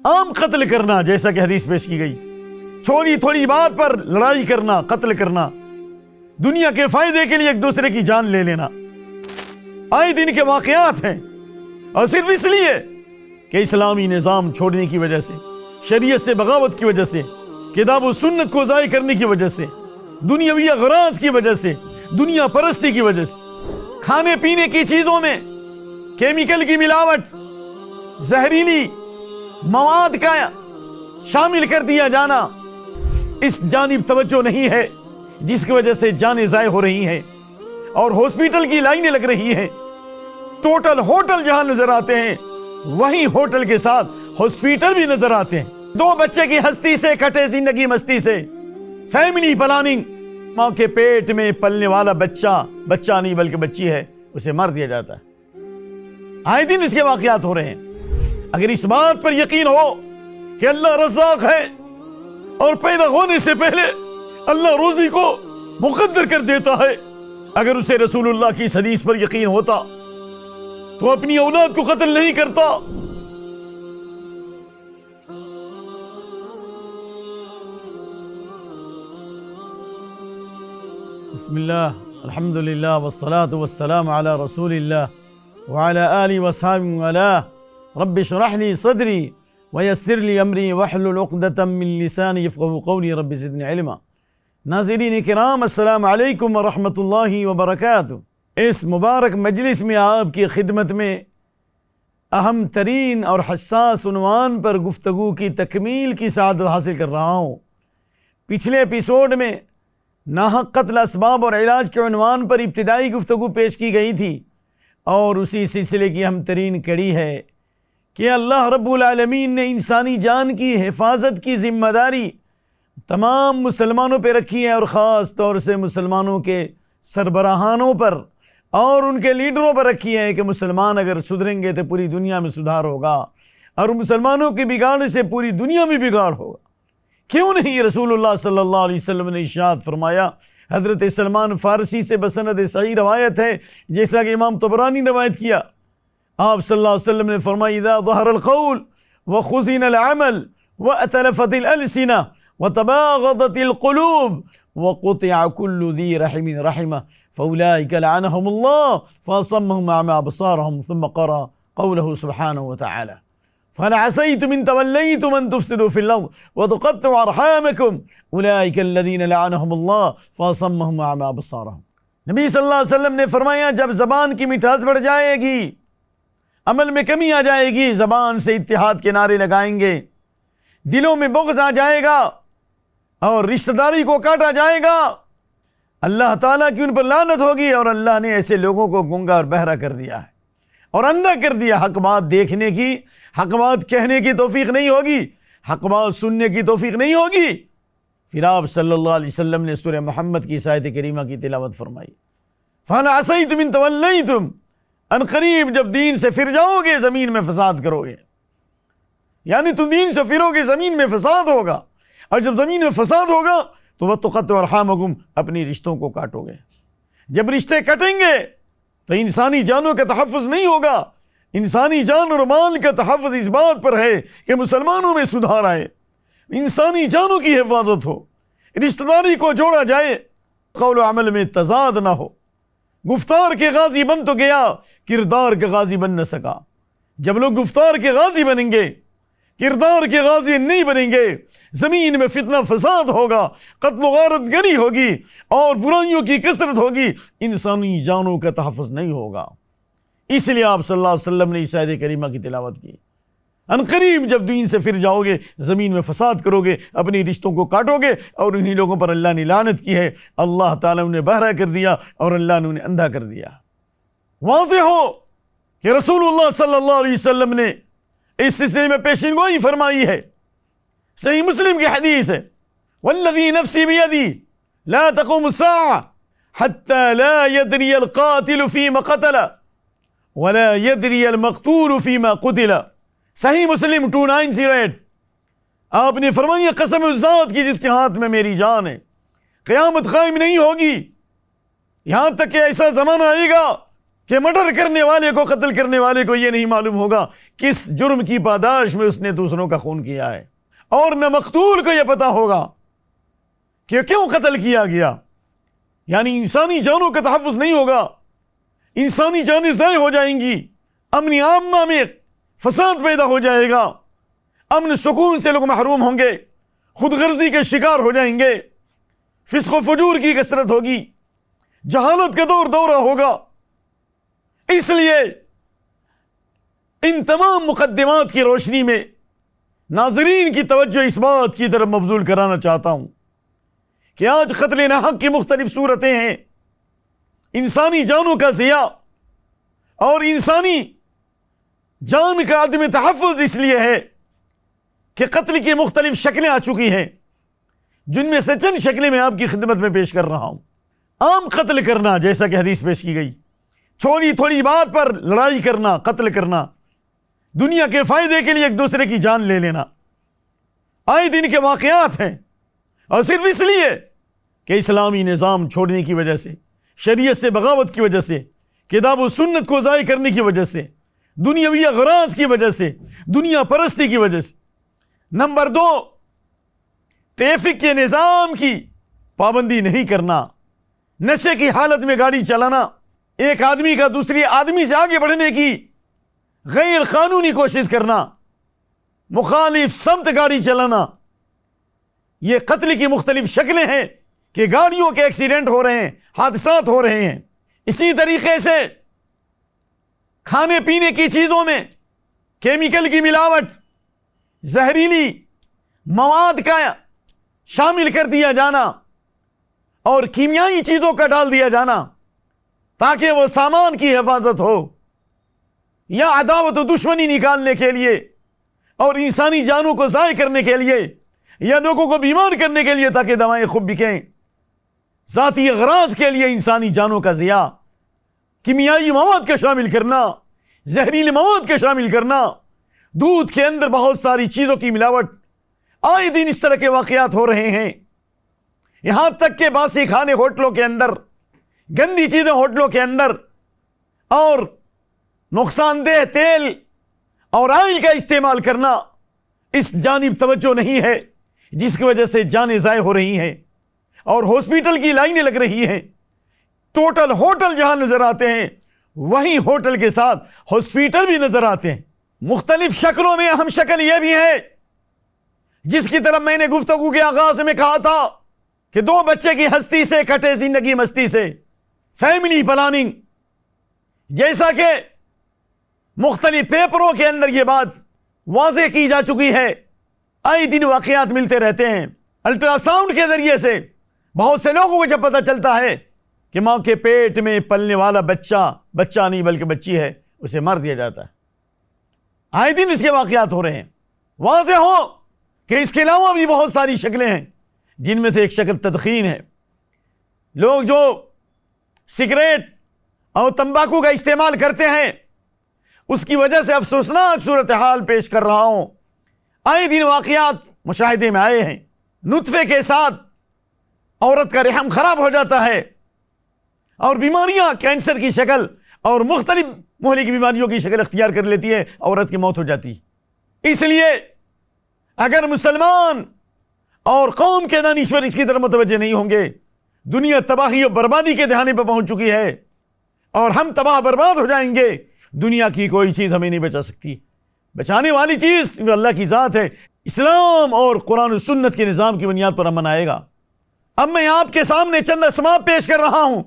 عام قتل کرنا، جیسا کہ حدیث پیش کی گئی، چھوٹی تھوڑی بات پر لڑائی کرنا، قتل کرنا، دنیا کے فائدے کے لیے ایک دوسرے کی جان لے لینا، آئے دن کے واقعات ہیں، اور صرف اس لیے کہ اسلامی نظام چھوڑنے کی وجہ سے، شریعت سے بغاوت کی وجہ سے، کتاب و سنت کو ضائع کرنے کی وجہ سے، دنیاوی اغراض کی وجہ سے، دنیا پرستی کی وجہ سے، کھانے پینے کی چیزوں میں کیمیکل کی ملاوٹ، زہریلی مواد کا شامل کر دیا جانا، اس جانب توجہ نہیں ہے، جس کی وجہ سے جانیں ضائع ہو رہی ہیں اور ہاسپٹل کی لائنیں لگ رہی ہیں۔ ٹوٹل ہوٹل جہاں نظر آتے ہیں، وہیں ہوٹل کے ساتھ ہاسپٹل بھی نظر آتے ہیں۔ 2 بچے کی ہستی سے کٹے زندگی مستی سے، فیملی پلاننگ، ماں کے پیٹ میں پلنے والا بچہ نہیں بلکہ بچی ہے، اسے مار دیا جاتا ہے۔ آئے دن اس کے واقعات ہو رہے ہیں۔ اگر اس بات پر یقین ہو کہ اللہ رزاق ہے اور پیدا ہونے سے پہلے اللہ روزی کو مقدر کر دیتا ہے، اگر اسے رسول اللہ کی اس حدیث پر یقین ہوتا تو اپنی اولاد کو قتل نہیں کرتا۔ بسم اللہ، الحمدللہ والصلاة والسلام علی رسول اللہ وعلی آلہ وصحبہ وآلہ۔ رب اشرح لی صدری ویسر لی امری واحلل عقدۃ من لسانی یفقہوا قولی، رب زدنی علما۔ ناظرین کرام، السلام علیکم ورحمۃ اللہ وبرکاتہ۔ اس مبارک مجلس میں آپ کی خدمت میں اہم ترین اور حساس عنوان پر گفتگو کی تکمیل کی سعادت حاصل کر رہا ہوں۔ پچھلے ایپیسوڈ میں ناحق قتل اسباب اور علاج کے عنوان پر ابتدائی گفتگو پیش کی گئی تھی، اور اسی سلسلے کی اہم ترین کڑی ہے کہ اللہ رب العالمین نے انسانی جان کی حفاظت کی ذمہ داری تمام مسلمانوں پہ رکھی ہے، اور خاص طور سے مسلمانوں کے سربراہانوں پر اور ان کے لیڈروں پر رکھی ہے کہ مسلمان اگر سدھریں گے تو پوری دنیا میں سدھار ہوگا، اور مسلمانوں کے بگاڑ سے پوری دنیا میں بگاڑ ہوگا۔ کیوں نہیں؟ رسول اللہ صلی اللہ علیہ وسلم نے ارشاد فرمایا، حضرت سلمان فارسی سے بسند صحیح روایت ہے، جیسا کہ امام طبرانی روایت کیا، آپ صلی اللہ علیہ وسلم نے فرمایا، اذا ظہر القول وخزن العمل واتلفت الالسنہ وتباغضت القلوب وقطع كل ذي رحم رحمه فأولئك لعنهم الله فأصمهم أعمى أبصارهم، ثم قرأ قوله سبحانه وتعالى فهل عسيتم إن توليتم أن تفسدوا في الأرض وتقطعوا أرحامكم أولئك الذين لعنهم الله فأصمهم أعمى أبصارهم۔ نبی صلی اللہ علیہ وسلم نے فرمایا، جب زبان کی مٹھاس بڑھ جائے گی، عمل میں کمی آ جائے گی، زبان سے اتحاد کے نعرے لگائیں گے، دلوں میں بغض آ جائے گا اور رشتہ داری کو کاٹا جائے گا، اللہ تعالیٰ کی ان پر لعنت ہوگی، اور اللہ نے ایسے لوگوں کو گنگا اور بہرا کر دیا ہے اور اندھا کر دیا۔ حق بات دیکھنے کی، حق بات کہنے کی توفیق نہیں ہوگی، حق بات سننے کی توفیق نہیں ہوگی۔ پھر آپ صلی اللہ علیہ وسلم نے سورہ محمد کی آیت کریمہ کی تلاوت فرمائی، فَهَلْ عَسَيْتُمْ إِن تَوَلَّيْتُمْ، ان قریب جب دین سے پھر جاؤ گے زمین میں فساد کرو گے، یعنی تم دین سے پھرو گے زمین میں فساد ہوگا، اور جب زمین میں فساد ہوگا تو وَتُقَطِّعُوا أَرْحَامَكُمْ، اپنی رشتوں کو کاٹو گے۔ جب رشتے کٹیں گے تو انسانی جانوں کا تحفظ نہیں ہوگا۔ انسانی جان اور مال کا تحفظ اس بات پر ہے کہ مسلمانوں میں سدھار آئے، انسانی جانوں کی حفاظت ہو، رشتہ داری کو جوڑا جائے، قول و عمل میں تضاد نہ ہو۔ گفتار کے غازی بن تو گیا، کردار کے غازی بن نہ سکا۔ جب لوگ گفتار کے غازی بنیں گے، کردار کے غازی نہیں بنیں گے، زمین میں فتنہ فساد ہوگا، قتل و غارت گری ہوگی اور برائیوں کی کثرت ہوگی، انسانی جانوں کا تحفظ نہیں ہوگا۔ اس لیے آپ صلی اللہ علیہ وسلم نے اس آیت کریمہ کی تلاوت کی، ان قریب جب دین سے پھر جاؤ گے، زمین میں فساد کرو گے، اپنی رشتوں کو کاٹو گے، اور انہی لوگوں پر اللہ نے لعنت کی ہے، اللہ تعالیٰ انہیں بہرا کر دیا اور اللہ نے انہیں اندھا کر دیا۔ واضح ہو کہ رسول اللہ صلی اللہ علیہ وسلم نے اس سلسلے میں پیشین گوئی فرمائی ہے۔ صحیح مسلم کی حدیث ہے، والذی نفسی بیدی لا تقوم الساعة حتى لا يدري القاتل فيما قتل ولا يدري المقتول فيما قتل۔ صحیح مسلم 2908۔ آپ نے فرمایا، قسم اس ذات کی جس کے ہاتھ میں میری جان ہے، قیامت قائم نہیں ہوگی یہاں تک کہ ایسا زمانہ آئے گا کہ مرڈر کرنے والے کو، قتل کرنے والے کو یہ نہیں معلوم ہوگا کس جرم کی پاداش میں اس نے دوسروں کا خون کیا ہے، اور نہ مقتول کو یہ پتا ہوگا کہ کیوں قتل کیا گیا. یعنی انسانی جانوں کا تحفظ نہیں ہوگا، انسانی جانیں ضائع ہو جائیں گی، امن عامہ میں فساد پیدا ہو جائے گا، امن سکون سے لوگ محروم ہوں گے، خود غرضی کے شکار ہو جائیں گے، فسق و فجور کی کثرت ہوگی، جہالت کا دورہ ہوگا. اس لیے ان تمام مقدمات کی روشنی میں ناظرین کی توجہ اس بات کی طرف مبذول کرانا چاہتا ہوں کہ آج قتل ناحق کی مختلف صورتیں ہیں. انسانی جانوں کا ضیاع اور انسانی جان کا عدم تحفظ اس لیے ہے کہ قتل کی مختلف شکلیں آ چکی ہیں، جن میں سے چند شکلیں میں آپ کی خدمت میں پیش کر رہا ہوں. عام قتل کرنا، جیسا کہ حدیث پیش کی گئی، چھوٹی تھوڑی بات پر لڑائی کرنا، قتل کرنا، دنیا کے فائدے کے لیے ایک دوسرے کی جان لے لینا، آئے دن کے واقعات ہیں. اور صرف اس لیے کہ اسلامی نظام چھوڑنے کی وجہ سے، شریعت سے بغاوت کی وجہ سے، کتاب و سنت کو ضائع کرنے کی وجہ سے، دنیاوی اغراض کی وجہ سے، دنیا پرستی کی وجہ سے. نمبر 2، ٹریفک کے نظام کی پابندی نہیں کرنا، نشے کی حالت میں گاڑی چلانا، ایک آدمی کا دوسری آدمی سے آگے بڑھنے کی غیر قانونی کوشش کرنا، مخالف سمت گاڑی چلانا، یہ قتل کی مختلف شکلیں ہیں کہ گاڑیوں کے ایکسیڈنٹ ہو رہے ہیں، حادثات ہو رہے ہیں. اسی طریقے سے کھانے پینے کی چیزوں میں کیمیکل کی ملاوٹ، زہریلی مواد کا شامل کر دیا جانا اور کیمیائی چیزوں کا ڈال دیا جانا تاکہ وہ سامان کی حفاظت ہو، یا عداوت و دشمنی نکالنے کے لیے اور انسانی جانوں کو ضائع کرنے کے لیے، یا لوگوں کو بیمار کرنے کے لیے تاکہ دوائیں خوب بکیں، ذاتی اغراض کے لیے انسانی جانوں کا ضیاع، کیمیائی مواد کا شامل کرنا، زہریلے مواد کا شامل کرنا، دودھ کے اندر بہت ساری چیزوں کی ملاوٹ، آئے دن اس طرح کے واقعات ہو رہے ہیں. یہاں تک کہ باسی کھانے ہوٹلوں کے اندر، گندی چیزیں ہوٹلوں کے اندر، اور نقصان دہ تیل اور آئل کا استعمال کرنا، اس جانب توجہ نہیں ہے، جس کی وجہ سے جانیں ضائع ہو رہی ہیں اور ہاسپٹل کی لائنیں لگ رہی ہیں. ٹوٹل ہوٹل جہاں نظر آتے ہیں، وہیں ہوٹل کے ساتھ ہاسپٹل بھی نظر آتے ہیں. مختلف شکلوں میں اہم شکل یہ بھی ہے جس کی طرف میں نے گفتگو کے آغاز میں کہا تھا کہ 2 بچے کی ہستی سے کٹے زندگی مستی سے، فیملی پلاننگ، جیسا کہ مختلف پیپروں کے اندر یہ بات واضح کی جا چکی ہے. آئے دن واقعات ملتے رہتے ہیں. الٹرا ساؤنڈ کے ذریعے سے بہت سے لوگوں کو جب پتہ چلتا ہے کہ ماں کے پیٹ میں پلنے والا بچہ نہیں بلکہ بچی ہے، اسے مار دیا جاتا ہے. آئے دن اس کے واقعات ہو رہے ہیں. واضح ہو کہ اس کے علاوہ بھی بہت ساری شکلیں ہیں، جن میں سے ایک شکل تدخین ہے. لوگ جو سگریٹ اور تمباکو کا استعمال کرتے ہیں، اس کی وجہ سے افسوسناک صورتحال پیش کر رہا ہوں. آئے دن واقعات مشاہدے میں آئے ہیں. نطفے کے ساتھ عورت کا رحم خراب ہو جاتا ہے اور بیماریاں کینسر کی شکل اور مختلف مہلک بیماریوں کی شکل اختیار کر لیتی ہے، عورت کی موت ہو جاتی. اس لیے اگر مسلمان اور قوم کے دانشور اس کی طرف متوجہ نہیں ہوں گے، دنیا تباہی اور بربادی کے دہانے پر پہنچ چکی ہے اور ہم تباہ برباد ہو جائیں گے. دنیا کی کوئی چیز ہمیں نہیں بچا سکتی. بچانے والی چیز وہ اللہ کی ذات ہے. اسلام اور قرآن و سنت کے نظام کی بنیاد پر امن آئے گا. اب میں آپ کے سامنے چند اسباب پیش کر رہا ہوں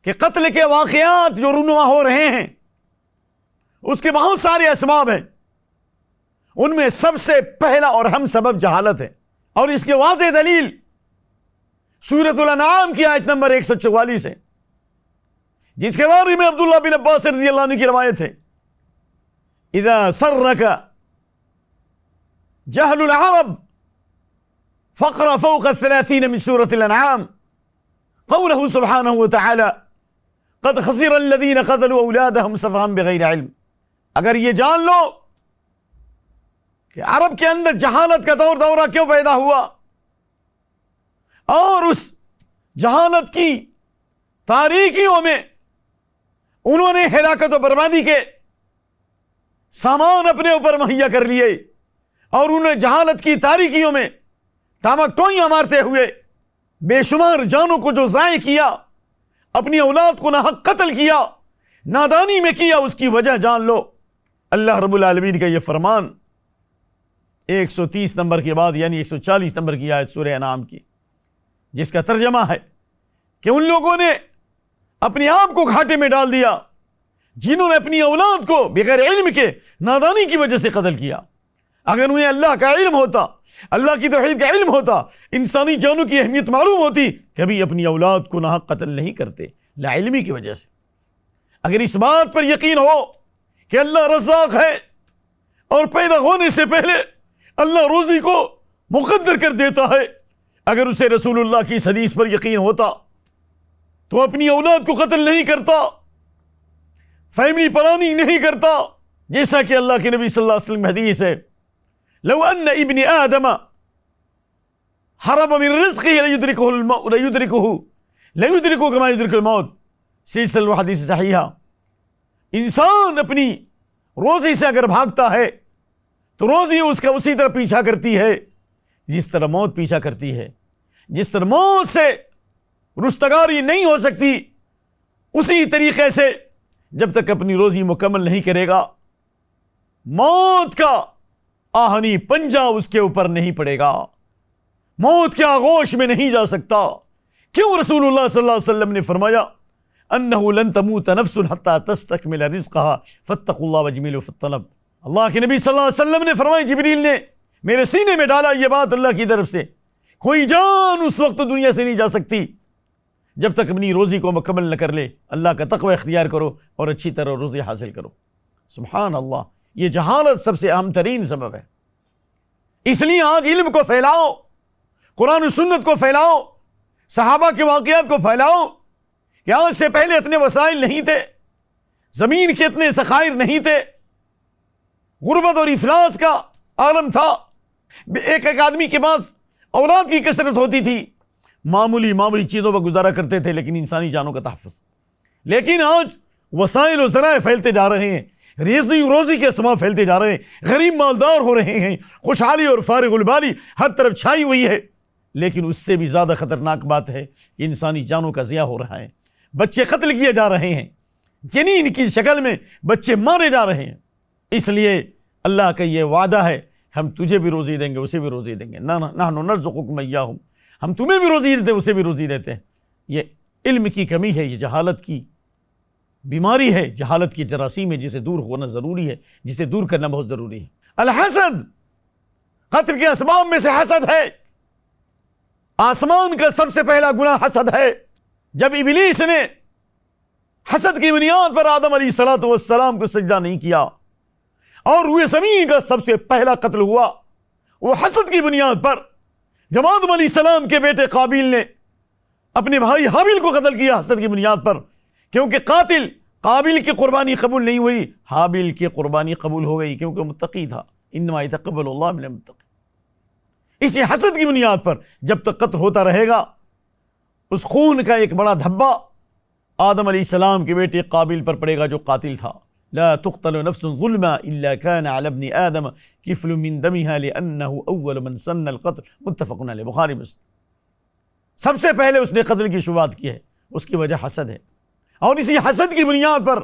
کہ قتل کے واقعات جو رونما ہو رہے ہیں اس کے بہت سارے اسباب ہیں. ان میں سب سے پہلا اور اہم سبب جہالت ہے، اور اس کے واضح دلیل سورۃ الانعام کی آیت نمبر 144 ہے، جس کے بارے میں عبداللہ بن عباس رضی اللہ عنہ کی روایت ہے: اذا سرک جہل العرب فقرأ فوق 30 من سورة الانعام قوله سبحانه وتعالى قد خسر الذين قتلوا اولادهم سفها بغیر علم. اگر یہ جان لو کہ عرب کے اندر جہالت کا دورہ کیوں پیدا ہوا اور اس جہالت کی تاریکیوں میں انہوں نے ہلاکت و بربادی کے سامان اپنے اوپر مہیا کر لیے، اور انہوں نے جہالت کی تاریکیوں میں ٹامک ٹوئیاں مارتے ہوئے بے شمار جانوں کو جو ضائع کیا، اپنی اولاد کو ناحق قتل کیا، نادانی میں کیا، اس کی وجہ جان لو۔ اللہ رب العالمین کا یہ فرمان 130 نمبر کے بعد یعنی 140 نمبر کی آیت سورہ انعام کی، جس کا ترجمہ ہے کہ ان لوگوں نے اپنے آپ کو گھاٹے میں ڈال دیا جنہوں نے اپنی اولاد کو بغیر علم کے نادانی کی وجہ سے قتل کیا۔ اگر انہیں اللہ کا علم ہوتا، اللہ کی توحید کا علم ہوتا، انسانی جانوں کی اہمیت معلوم ہوتی، کبھی اپنی اولاد کو ناحق قتل نہیں کرتے، لا علمی کی وجہ سے۔ اگر اس بات پر یقین ہو کہ اللہ رزاق ہے اور پیدا ہونے سے پہلے اللہ روزی کو مقدر کر دیتا ہے، اگر اسے رسول اللہ کی اس حدیث پر یقین ہوتا تو اپنی اولاد کو قتل نہیں کرتا، فیملی پلاننگ نہیں کرتا، جیسا کہ اللہ کے نبی صلی اللہ علیہ وسلم حدیث ہے، لو ان ابن آدم حرم من رزقه ليدركه كما يدرك الموت، سلسلہ حدیث صحیحہ۔ انسان اپنی روزی سے اگر بھاگتا ہے تو روزی اس کا اسی طرح پیچھا کرتی ہے جس طرح موت پیچھا کرتی ہے۔ جس طرح موت سے رستگاری نہیں ہو سکتی، اسی طریقے سے جب تک اپنی روزی مکمل نہیں کرے گا، موت کا آہنی پنجہ اس کے اوپر نہیں پڑے گا، موت کے آغوش میں نہیں جا سکتا۔ کیوں رسول اللہ صلی اللہ علیہ وسلم نے فرمایا انہ لن تموت نفس حتی تستکمل رزقها فاتقوا اللہ واجملوا فی الطلب۔ اللہ کے نبی صلی اللہ علیہ وسلم نے فرمایا، جبریل نے میرے سینے میں ڈالا یہ بات اللہ کی طرف سے، کوئی جان اس وقت دنیا سے نہیں جا سکتی جب تک اپنی روزی کو مکمل نہ کر لے۔ اللہ کا تقوی اختیار کرو اور اچھی طرح روزی حاصل کرو۔ سبحان اللہ، یہ جہالت سب سے اہم ترین سبب ہے۔ اس لیے آج علم کو پھیلاؤ، قرآن و سنت کو پھیلاؤ، صحابہ کے واقعات کو پھیلاؤ کہ آج سے پہلے اتنے وسائل نہیں تھے، زمین کے اتنے ذخائر نہیں تھے، غربت اور افلاس کا عالم تھا، ایک ایک آدمی کے پاس اولاد کی کثرت ہوتی تھی، معمولی چیزوں پر گزارا کرتے تھے، لیکن انسانی جانوں کا تحفظ۔ لیکن آج وسائل و ذرائع پھیلتے جا رہے ہیں، روزی کے اسباب پھیلتے جا رہے ہیں، غریب مالدار ہو رہے ہیں، خوشحالی اور فارغ البالی ہر طرف چھائی ہوئی ہے۔ لیکن اس سے بھی زیادہ خطرناک بات ہے کہ انسانی جانوں کا ضیاع ہو رہا ہے، بچے قتل کیے جا رہے ہیں، جنین کی شکل میں بچے مارے جا رہے ہیں۔ اس لیے اللہ کا یہ وعدہ ہے، ہم تجھے بھی روزی دیں گے، اسے بھی روزی دیں گے، نحن نرزقکم ایاہم، ہم تمہیں بھی روزی دیتے ہیں، اسے بھی روزی دیتے ہیں۔ یہ علم کی کمی ہے، یہ جہالت کی بیماری ہے، جہالت کی جراثیم ہے، جسے دور ہونا ضروری ہے، جسے دور کرنا بہت ضروری ہے۔ الحسد، قتل کے اسباب میں سے حسد ہے۔ آسمان کا سب سے پہلا گناہ حسد ہے۔ جب ابلیس نے حسد کی بنیاد پر آدم علیہ الصلوۃ والسلام کو سجدہ نہیں کیا اور روئے زمین کا سب سے پہلا قتل ہوا، وہ حسد کی بنیاد پر۔ جب آدم علیہ السلام کے بیٹے قابیل نے اپنے بھائی حابیل کو قتل کیا حسد کی بنیاد پر، کیونکہ قاتل قابیل کی قربانی قبول نہیں ہوئی، حابیل کی قربانی قبول ہو گئی کیونکہ متقی تھا، انما یتقبل اللہ من المتقین۔ اسی حسد کی بنیاد پر جب تک قتل ہوتا رہے گا، اس خون کا ایک بڑا دھبا آدم علیہ السلام کے بیٹے قابیل پر پڑے گا جو قاتل تھا۔ لا تقتل نفس ظلما الا كان على ابن آدم كفل من دمها لأنه اول من سن القتل، متفق علیہ، بخاری مسلم۔ سب سے پہلے اس نے قتل کی شروعات کی ہے، اس کی وجہ حسد ہے، اور اسی حسد کی بنیاد پر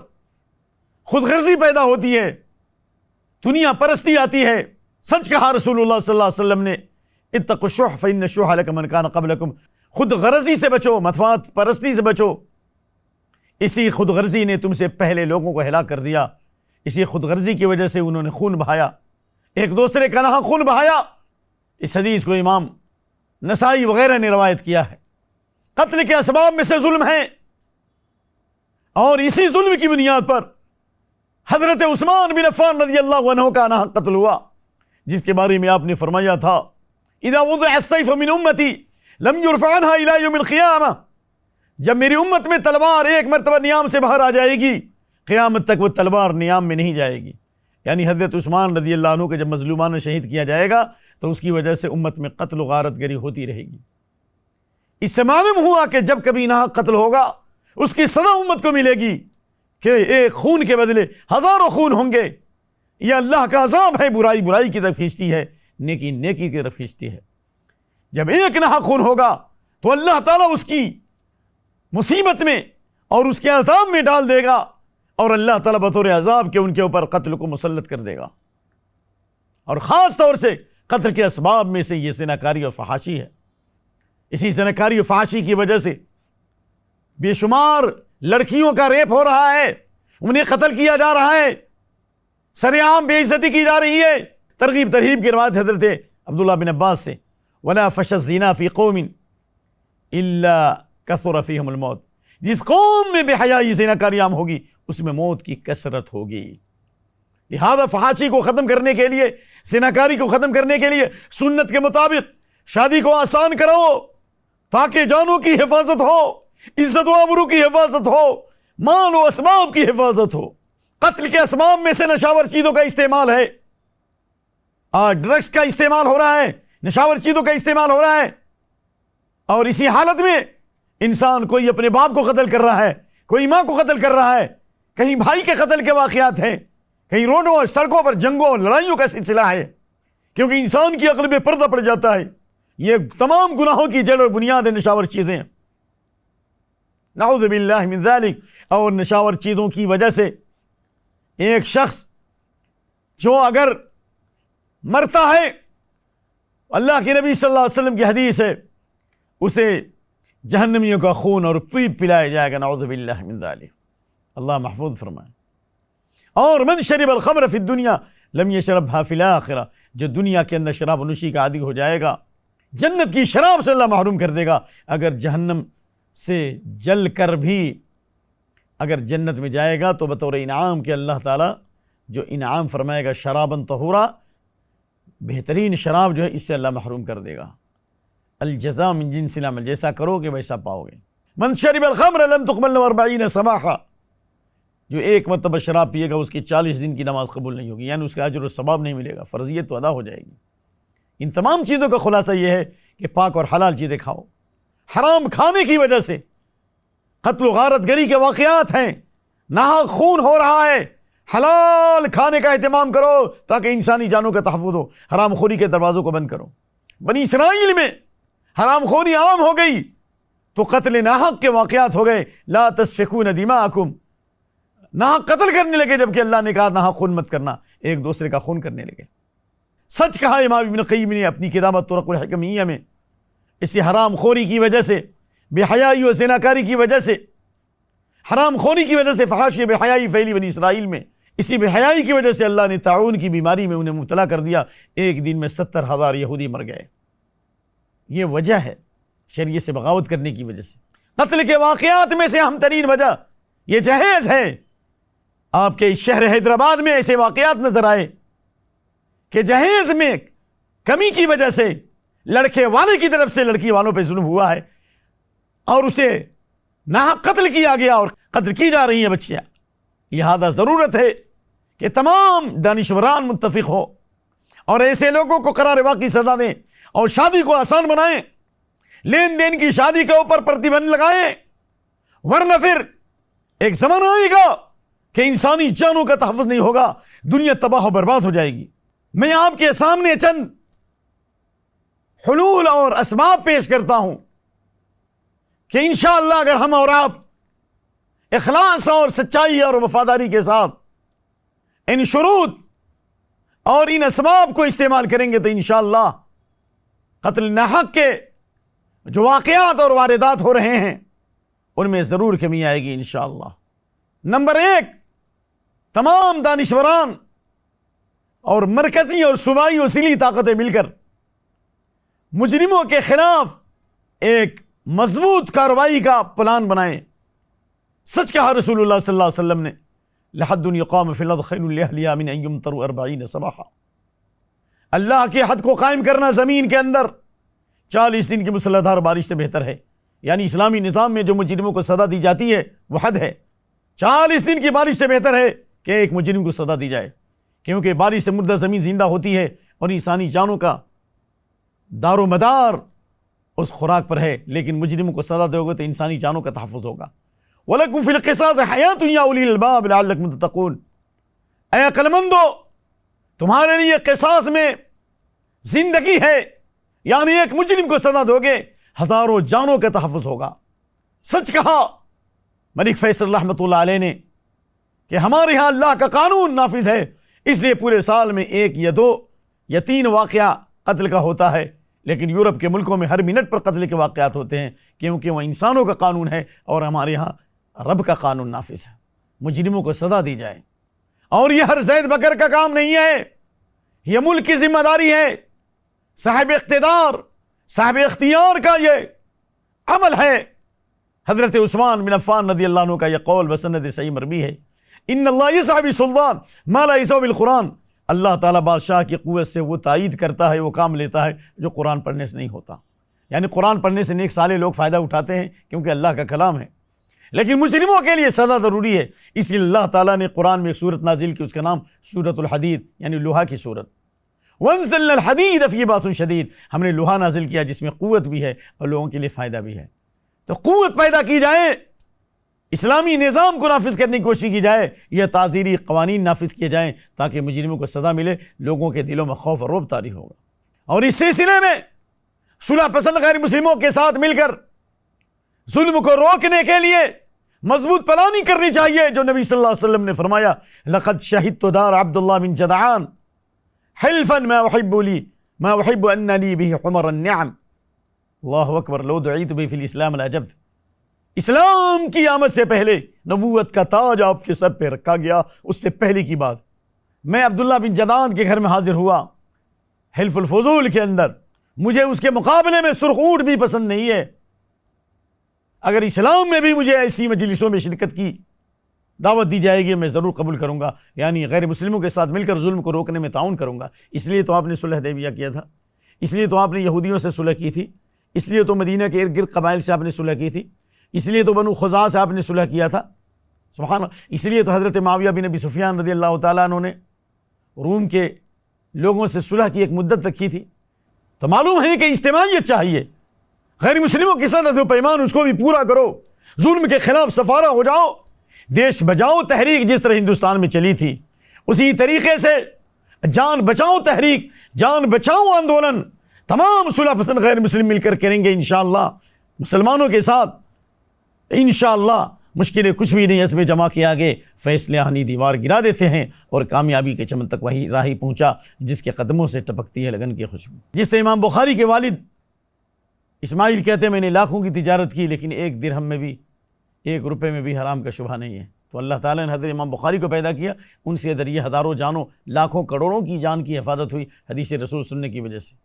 خود غرضی پیدا ہوتی ہے، دنیا پرستی آتی ہے۔ سچ کہا رسول اللہ صلی اللہ علیہ وسلم نے، اتقوا الشح فإن الشح لك من كان قبلكم، خود غرضی سے بچو، مفاد پرستی سے بچو۔ اسی خود غرضی نے تم سے پہلے لوگوں کو ہلاک کر دیا، اسی خود غرضی کی وجہ سے انہوں نے خون بہایا، ایک دوسرے کا ناحق خون بہایا۔ اس حدیث کو امام نسائی وغیرہ نے روایت کیا ہے۔ قتل کے اسباب میں سے ظلم ہے، اور اسی ظلم کی بنیاد پر حضرت عثمان بن عفان رضی اللہ عنہ کا ناحق قتل ہوا، جس کے بارے میں آپ نے فرمایا تھا اذا وضع السيف من امتی لم يرفع عنها الى يوم القیامہ، جب میری امت میں تلوار ایک مرتبہ نیام سے باہر آ جائے گی، قیامت تک وہ تلوار نیام میں نہیں جائے گی۔ یعنی حضرت عثمان رضی اللہ عنہ کو جب مظلومانہ شہید کیا جائے گا تو اس کی وجہ سے امت میں قتل و غارت گری ہوتی رہے گی۔ اس سے معلوم ہوا کہ جب کبھی ناحق قتل ہوگا اس کی سزا امت کو ملے گی کہ ایک خون کے بدلے ہزاروں خون ہوں گے. یہ اللہ کا عذاب ہے. برائی برائی کی طرف کھینچتی ہے, نیکی نیکی کی طرف کھینچتی ہے. جب ایک ناحق خون ہوگا تو اللہ تعالیٰ اس کی مصیبت میں اور اس کے عذاب میں ڈال دے گا, اور اللہ تعالیٰ بطور عذاب کے ان کے اوپر قتل کو مسلط کر دے گا. اور خاص طور سے قتل کے اسباب میں سے یہ زناکاری اور فحاشی ہے. اسی زناکاری اور فحاشی کی وجہ سے بے شمار لڑکیوں کا ریپ ہو رہا ہے, انہیں قتل کیا جا رہا ہے, سر عام بے عزتی کی جا رہی ہے. ترغیب ترہیب کی روایت حضرت عبداللہ بن عباس سے, وَلَا فَشَ الزِّنَا فِي قَوْمٍ إِلَّا كَثُرَ فِيهِمُ الْمَوْتُ. جس قوم میں بے حیائی زناکاری عام ہوگی اس میں موت کی کثرت ہوگی. لہذا فحاشی کو ختم کرنے کے لیے, زناکاری کو ختم کرنے کے لیے سنت کے مطابق شادی کو آسان کرو تاکہ جانوں کی حفاظت ہو, عزت و آبرو کی حفاظت ہو, مال و اسباب کی حفاظت ہو. قتل کے اسباب میں سے نشاور چیزوں کا استعمال ہے. آج ڈرگس کا استعمال ہو رہا ہے, نشاور چیزوں کا استعمال ہو رہا ہے, اور اسی حالت میں انسان کوئی اپنے باپ کو قتل کر رہا ہے, کوئی ماں کو قتل کر رہا ہے, کہیں بھائی کے قتل کے واقعات ہیں, کہیں روڈوں اور سڑکوں پر جنگوں اور لڑائیوں کا سلسلہ ہے, کیونکہ انسان کی عقل میں پردہ پڑ جاتا ہے. یہ تمام گناہوں کی جڑ اور بنیاد ہے نشاور چیزیں. نعوذ باللہ من ذالک. اور نشاور چیزوں کی وجہ سے ایک شخص جو اگر مرتا ہے, اللہ کے نبی صلی اللہ علیہ وسلم کی حدیث ہے, اسے جہنمیوں کا خون اور پیپ پلایا جائے گا. نعوذ باللہ من ذالک. اللہ محفوظ فرمائے. اور من شرب الخمر فی الدنیا لم یشربها فی الآخرہ. جو دنیا کے اندر شراب نوشی کا عادی ہو جائے گا, جنت کی شراب سے اللہ محروم کر دے گا. اگر جہنم سے جل کر بھی اگر جنت میں جائے گا تو بطور انعام کہ اللہ تعالیٰ جو انعام فرمائے گا شراباً طہورا, بہترین شراب جو ہے اس سے اللہ محروم کر دے گا. الجزاء من جنس العمل. جیسا کرو گے ویسا پاؤ گے. من شرب الخمر لم تقبل له 40 صباحا. جو ایک مرتبہ شراب پیے گا اس کی 40 دن کی نماز قبول نہیں ہوگی, یعنی اس کا اجر و ثواب نہیں ملے گا, فرضیت تو ادا ہو جائے گی. ان تمام چیزوں کا خلاصہ یہ ہے کہ پاک اور حلال چیزیں کھاؤ. حرام کھانے کی وجہ سے قتل و غارت گری کے واقعات ہیں, ناحق خون ہو رہا ہے. حلال کھانے کا اہتمام کرو تاکہ انسانی جانوں کا تحفظ ہو. حرام خوری کے دروازوں کو بند کرو. بنی اسرائیل میں حرام خوری عام ہو گئی تو قتل ناحق کے واقعات ہو گئے. لا تسفکون دماءکم. ناحق قتل کرنے لگے, جبکہ اللہ نے کہا ناحق خون مت کرنا, ایک دوسرے کا خون کرنے لگے. سچ کہا امام ابن قیم نے اپنی کتاب الطرق الحکمیہ میں. اسی حرام خوری کی وجہ سے, بے حیائی و زناکاری کی وجہ سے, حرام خوری کی وجہ سے فحاشی بے حیائی پھیلی بنی اسرائیل میں. اسی بے حیائی کی وجہ سے اللہ نے طاعون کی بیماری میں انہیں مبتلا کر دیا. ایک دن میں 70,000 یہودی مر گئے. یہ وجہ ہے شریعت سے بغاوت کرنے کی وجہ سے. قتل کے واقعات میں سے اہم ترین وجہ یہ جہیز ہے. آپ کے شہر حیدرآباد میں ایسے واقعات نظر آئے کہ جہیز میں کمی کی وجہ سے لڑکے والے کی طرف سے لڑکی والوں پہ ظلم ہوا ہے اور اسے ناحق قتل کیا گیا اور قتل کی جا رہی ہیں بچیاں. لہذا ضرورت ہے کہ تمام دانشوران متفق ہو اور ایسے لوگوں کو قرار واقعی سزا دیں اور شادی کو آسان بنائیں, لین دین کی شادی کے اوپر پرتیبند لگائیں, ورنہ پھر ایک زمانہ آئے گا کہ انسانی جانوں کا تحفظ نہیں ہوگا, دنیا تباہ و برباد ہو جائے گی. میں آپ کے سامنے چند حلول اور اسباب پیش کرتا ہوں کہ انشاءاللہ اگر ہم اور آپ اخلاص اور سچائی اور وفاداری کے ساتھ ان شروط اور ان اسباب کو استعمال کریں گے تو انشاءاللہ قتل ناحق کے جو واقعات اور واردات ہو رہے ہیں ان میں ضرور کمی آئے گی انشاءاللہ. نمبر 1, تمام دانشوران اور مرکزی اور صوبائی و ضلعی طاقتیں مل کر مجرموں کے خلاف ایک مضبوط کارروائی کا پلان بنائیں. سچ کہا رسول اللہ صلی اللہ علیہ وسلم نے, لحد یقام فی الارض خیر لأہلہا من ان یمطروا 40 صباحا. اللہ کے حد کو قائم کرنا زمین کے اندر 40 دن کی مسلح دھار بارش سے بہتر ہے. یعنی اسلامی نظام میں جو مجرموں کو سزا دی جاتی ہے وہ حد ہے. 40 دن کی بارش سے بہتر ہے کہ ایک مجرم کو سزا دی جائے, کیونکہ بارش سے مردہ زمین زندہ ہوتی ہے اور انسانی جانوں کا دار و مدار اس خوراک پر ہے. لیکن مجرموں کو سزا دو گے تو انسانی جانوں کا تحفظ ہوگا. وَلَكُمْ فِي الْقِصَاصِ حَيَاةٌ يَا أُولِي الْأَلْبَابِ لَعَلَّكُمْ تَتَّقُونَ، اے عقل مندو تمہارے لیے قصاص میں زندگی ہے، یعنی ایک مجرم کو سزا دو گے ہزاروں جانوں کا تحفظ ہوگا۔ سچ کہا ملک فیصل رحمۃ اللہ علیہ نے کہ ہمارے یہاں اللہ کا قانون نافذ ہے، اس لیے پورے سال میں 1 یا 2 یا 3 واقعہ قتل کا ہوتا ہے، لیکن یورپ کے ملکوں میں ہر منٹ پر قتل کے واقعات ہوتے ہیں، کیونکہ وہ انسانوں کا قانون ہے اور ہمارے یہاں رب کا قانون نافذ ہے، مجرموں کو سزا دی جائے۔ اور یہ ہر زید بکر کا کام نہیں ہے، یہ ملک کی ذمہ داری ہے، صاحب اقتدار صاحب اختیار کا یہ عمل ہے۔ حضرت عثمان بن عفان رضی اللہ عنہ کا یہ قول بسند صحیح مروی ہے، ان اللہ یسعی بالسلطان ما لا یسعی بالقرآن، اللہ تعالیٰ بادشاہ کی قوت سے وہ تائید کرتا ہے، وہ کام لیتا ہے جو قرآن پڑھنے سے نہیں ہوتا۔ یعنی قرآن پڑھنے سے نیک صالح لوگ فائدہ اٹھاتے ہیں کیونکہ اللہ کا کلام ہے، لیکن مجرموں کے لیے سزا ضروری ہے، اس لیے اللہ تعالیٰ نے قرآن میں ایک سورت نازل کی، اس کا نام سورۃ الحدید یعنی لوہا کی سورت۔ وَأَنزَلْنَا الْحَدِيدَ فِيهِ بَأْسٌ شَدِيدٌ، ہم نے لوہا نازل کیا جس میں قوت بھی ہے اور لوگوں کے لیے فائدہ بھی ہے۔ تو قوت پیدا کی جائے، اسلامی نظام کو نافذ کرنے کی کوشش کی جائے، یہ تعزیری قوانین نافذ کیے جائیں تاکہ مجرموں کو سزا ملے، لوگوں کے دلوں میں خوف اور رعب طاری ہوگا۔ اور اس سلسلے میں صلح پسند غیر مسلموں کے ساتھ مل کر ظلم کو روکنے کے لیے مضبوط پلاننگ کرنی چاہیے، جو نبی صلی اللہ علیہ وسلم نے فرمایا لقد شہدت دار عبداللہ بن جدعان حلفا ما احب ان لی به حمر النعم، اللہ اکبر، لو دعیت به فی الاسلام لاجبت، اسلام کی آمد سے پہلے نبوت کا تاج آپ کے سر پہ رکھا گیا، اس سے پہلے کی بات میں عبداللہ بن جدعان کے گھر میں حاضر ہوا حلف الفضول کے اندر، مجھے اس کے مقابلے میں سرخ اونٹ بھی پسند نہیں ہے، اگر اسلام میں بھی مجھے ایسی مجلسوں میں شرکت کی دعوت دی جائے گی میں ضرور قبول کروں گا، یعنی غیر مسلموں کے ساتھ مل کر ظلم کو روکنے میں تعاون کروں گا۔ اس لیے تو آپ نے صلح حدیبیہ کیا تھا، اس لیے تو آپ نے یہودیوں سے صلح کی تھی، اس لیے تو مدینہ کے ارد گرد قبائل سے آپ نے صلح کی تھی، اس لیے تو بنو خزاعہ سے آپ نے صلح کیا تھا، سبحان اللہ، اس لیے تو حضرت معاویہ بن ابی سفیان رضی اللہ تعالیٰ عنہ نے روم کے لوگوں سے صلح کی ایک مدت رکھی تھی۔ تو معلوم ہے کہ اجتماعیت چاہیے، غیر مسلموں کے ساتھ عہد و پیمان اس کو بھی پورا کرو، ظلم کے خلاف سفارہ ہو جاؤ۔ دیش بچاؤ تحریک جس طرح ہندوستان میں چلی تھی، اسی طریقے سے جان بچاؤ تحریک، جان بچاؤ آندولن تمام صلح پسند غیر مسلم مل کر کریں گے انشاءاللہ، مسلمانوں کے ساتھ انشاءاللہ مشکلیں کچھ بھی نہیں، عزم جمع کے آگے فیصلے آہنی دیوار گرا دیتے ہیں اور کامیابی کے چمن تک وہی راہی پہنچا جس کے قدموں سے ٹپکتی ہے لگن کی خوشبو۔ جس طرح امام بخاری کے والد اسماعیل کہتے ہیں میں نے لاکھوں کی تجارت کی لیکن 1 درہم میں بھی 1 روپے میں بھی حرام کا شبہ نہیں ہے، تو اللہ تعالیٰ نے حضرت امام بخاری کو پیدا کیا، ان سے ذریعے ہزاروں جانوں لاکھوں کروڑوں کی جان کی حفاظت ہوئی حدیث رسول سننے کی وجہ سے۔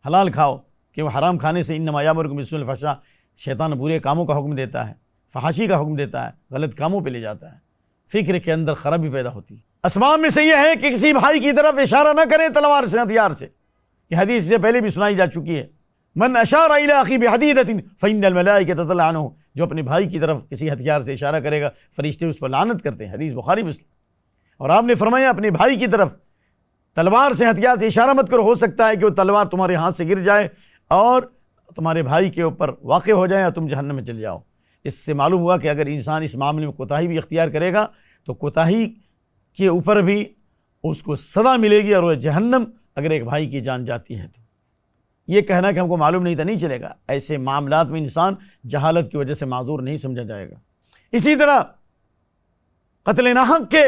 حلال کھاؤ، کہ وہ حرام کھانے سے انما یامرکم بالسوء والفحشاء، شیطان برے کاموں کا حکم دیتا ہے، فحاشی کا حکم دیتا ہے، غلط کاموں پہ لے جاتا ہے، فکر کے اندر خرابی پیدا ہوتی ہے۔ اسباب میں سے یہ ہے کہ کسی بھائی کی طرف اشارہ نہ کریں تلوار سے، ہتھیار سے، یہ حدیث سے پہلے بھی سنائی جا چکی ہے، من اشار الی اخی بحدیدۃ فإن الملائکۃ تلعنہ، جو اپنے بھائی کی طرف کسی ہتھیار سے اشارہ کرے گا فرشتے اس پر لعنت کرتے ہیں، حدیث بخاری مسلم۔ اور آپ نے فرمایا اپنے بھائی کی طرف تلوار سے ہتھیار سے اشارہ مت کرو، ہو سکتا ہے کہ وہ تلوار تمہارے ہاتھ سے گر جائے اور تمہارے بھائی کے اوپر واقع ہو جائے اور تم جہنم میں چل جاؤ۔ اس سے معلوم ہوا کہ اگر انسان اس معاملے میں کوتاہی بھی اختیار کرے گا تو کوتاہی کے اوپر بھی اس کو سزا ملے گی، اور وہ جہنم اگر ایک بھائی کی جان جاتی ہے تو یہ کہنا کہ ہم کو معلوم نہیں تھا نہیں چلے گا، ایسے معاملات میں انسان جہالت کی وجہ سے معذور نہیں سمجھا جائے گا۔ اسی طرح قتل ناحق کے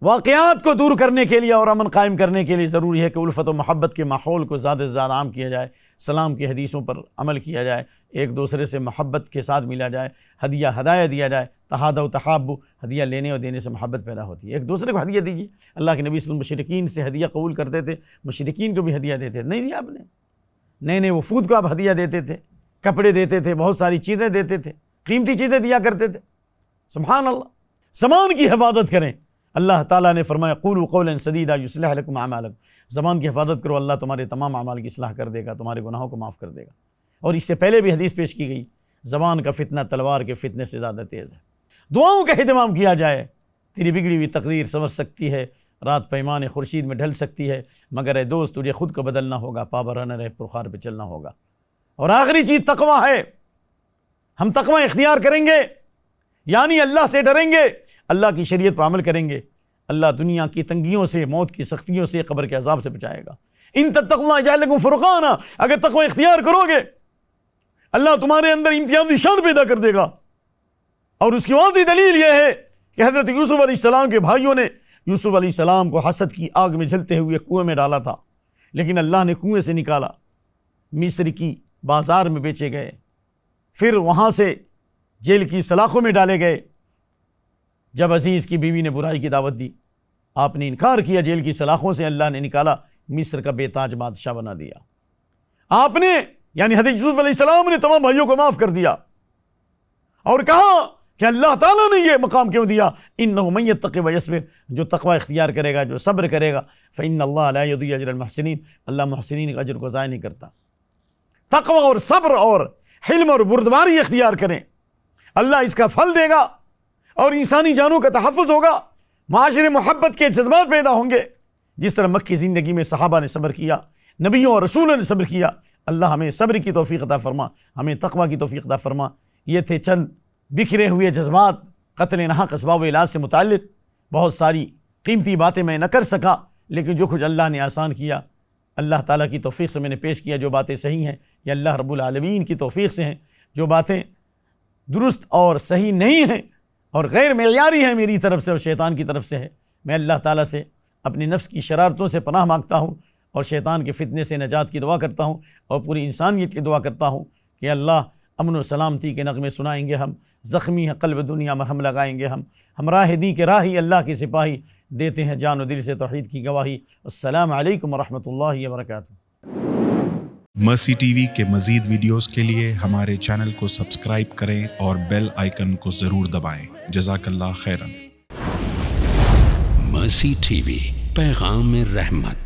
واقعات کو دور کرنے کے لیے اور امن قائم کرنے کے لیے ضروری ہے کہ الفت و محبت کے ماحول کو زیادہ سے زیادہ عام کیا جائے، سلام کی حدیثوں پر عمل کیا جائے، ایک دوسرے سے محبت کے ساتھ ملا جائے، ہدایہ دیا جائے، تحادوا تحابوا، ہدیہ لینے اور دینے سے محبت پیدا ہوتی ہے، ایک دوسرے کو ہدیہ دیجیے۔ اللہ کے نبی صلی اللہ علیہ وسلم مشرکین سے ہدیہ قبول کرتے تھے، مشرکین کو بھی ہدیہ دیتے تھے، نہیں دیا آپ نے، نئے وفود کو آپ ہدیہ دیتے تھے، کپڑے دیتے تھے، بہت ساری چیزیں دیتے تھے، قیمتی چیزیں دیا کرتے تھے، سبحان اللہ۔ زبان کی حفاظت کریں، اللہ تعالیٰ نے فرمایا قولوا قولا سدیدا یصلح لکم اعمالکم، زبان کی حفاظت کرو، اللہ تمہارے تمام اعمال کی اصلاح کر دے گا، تمہارے گناہوں کو معاف کر دے گا۔ اور اس سے پہلے بھی حدیث پیش کی گئی، زبان کا فتنہ تلوار کے فتنے سے زیادہ تیز ہے۔ دعاؤں کا اہتمام کیا جائے، تیری بگڑی ہوئی تقدیر سنور سکتی ہے، رات پیمان خورشید میں ڈھل سکتی ہے، مگر اے دوست تجھے خود کو بدلنا ہوگا، پابرہ نہ رہ پرخار پہ چلنا ہوگا۔ اور آخری چیز تقویٰ ہے، ہم تقوی اختیار کریں گے، یعنی اللہ سے ڈریں گے، اللہ کی شریعت پر عمل کریں گے، اللہ دنیا کی تنگیوں سے، موت کی سختیوں سے، قبر کے عذاب سے بچائے گا۔ ان تتقوا اللہ یجعل لکم فرقانا، اگر تقوی اختیار کرو گے اللہ تمہارے اندر امتیازی شان پیدا کر دے گا۔ اور اس کی واضح دلیل یہ ہے کہ حضرت یوسف علیہ السلام کے بھائیوں نے یوسف علیہ السلام کو حسد کی آگ میں جلتے ہوئے کنویں میں ڈالا تھا، لیکن اللہ نے کنویں سے نکالا، مصر کی بازار میں بیچے گئے، پھر وہاں سے جیل کی سلاخوں میں ڈالے گئے۔ جب عزیز کی بیوی نے برائی کی دعوت دی، آپ نے انکار کیا، جیل کی سلاخوں سے اللہ نے نکالا، مصر کا بے تاج بادشاہ بنا دیا۔ آپ نے یعنی حضرت یوسف علیہ السلام نے تمام بھائیوں کو معاف کر دیا اور کہا کہ اللہ تعالیٰ نے یہ مقام کیوں دیا، اِنَّهُ مَن يَتَّقِ وَيَصْبِرْ، جو تقوی اختیار کرے گا، جو صبر کرے گا، فَإِنَّ اللَّهَ لَا يُضِيعُ أَجْرَ الْمُحْسِنِينَ، اللہ محسنین کے اجر کو ضائع نہیں کرتا۔ تقوی اور صبر اور حلم اور بردباری اختیار کریں، اللہ اس کا پھل دے گا اور انسانی جانوں کا تحفظ ہوگا، معاشرے محبت کے جذبات پیدا ہوں گے۔ جس طرح مکی زندگی میں صحابہ نے صبر کیا، نبیوں اور رسولوں نے صبر کیا، اللہ ہمیں صبر کی توفیق عطا فرما، ہمیں تقوی کی توفیق عطا فرما۔ یہ تھے چند بکھرے ہوئے جذبات قتل ناحق اسباب و علاج سے متعلق۔ بہت ساری قیمتی باتیں میں نہ کر سکا، لیکن جو کچھ اللہ نے آسان کیا، اللہ تعالیٰ کی توفیق سے میں نے پیش کیا۔ جو باتیں صحیح ہیں یہ اللہ رب العالمین کی توفیق سے ہیں، جو باتیں درست اور صحیح نہیں ہیں اور غیر معیاری ہیں میری طرف سے اور شیطان کی طرف سے ہے، میں اللہ تعالیٰ سے اپنی نفس کی شرارتوں سے پناہ مانگتا ہوں اور شیطان کے فتنے سے نجات کی دعا کرتا ہوں اور پوری انسانیت کی دعا کرتا ہوں کہ اللہ امن و سلامتی کے نغمے سنائیں گے ہم، زخمی ہے قلب دنیا مرہم لگائیں گے ہم راہ دی کے راہی اللہ کے سپاہی، دیتے ہیں جان و دل سے توحید کی گواہی۔ السلام علیکم ورحمۃ اللہ وبرکاتہ۔ مرسی ٹی وی کے مزید ویڈیوز کے لیے ہمارے چینل کو سبسکرائب کریں اور بیل آئیکن کو ضرور دبائیں۔ جزاک اللہ خیرن۔ مرسی ٹی وی، پیغام رحمت۔